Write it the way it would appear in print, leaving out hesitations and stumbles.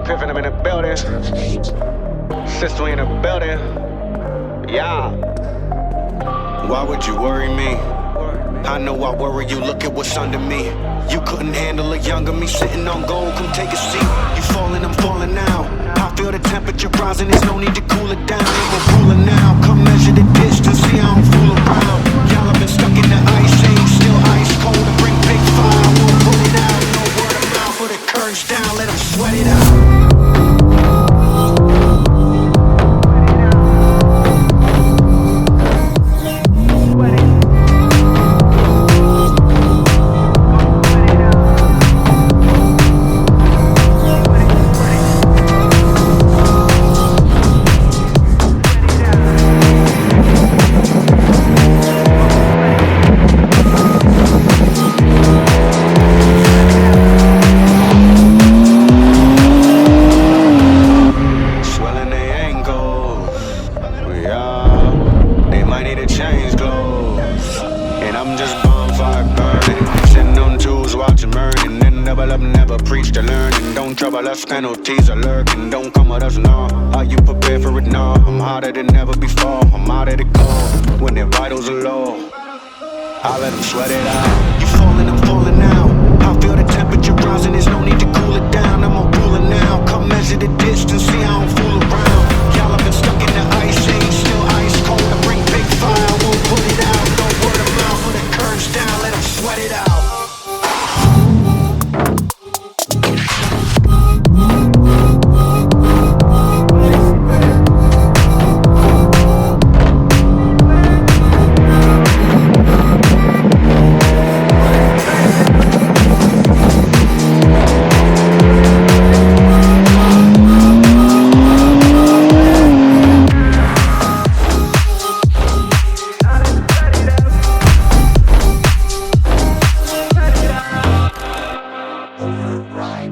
Piffen, I'm in the building. Sister in the building. Yeah. Why would you worry me? I know I worry you, look at what's under me. You couldn't handle a younger me sitting on gold, come take a seat. You falling, I'm falling now. I feel the temperature rising, there's no need to cool it down. I'm a ruler now, come measure the distance, see I don't fool around. Y'all have been stuck in the ice age, still ice cold to bring big fire. I won't put it out, no word of mouth, put the curtains down, let them sweat it out. Penalties are lurking, don't come with us now. Are you prepared for it now? I'm hotter than ever before, I'm out of the cold. When their vitals are low, I let them sweat it out. You falling, I'm falling now. I feel the temperature rising, there's no need to cool it down. I'm a ruler now, come measure the distance, see I don't fool around. Y'all have been stuck in the ice age, still ice cold. I bring big fire, I won't put it out. No word of mouth, put the curtains down, let them sweat it out. Right.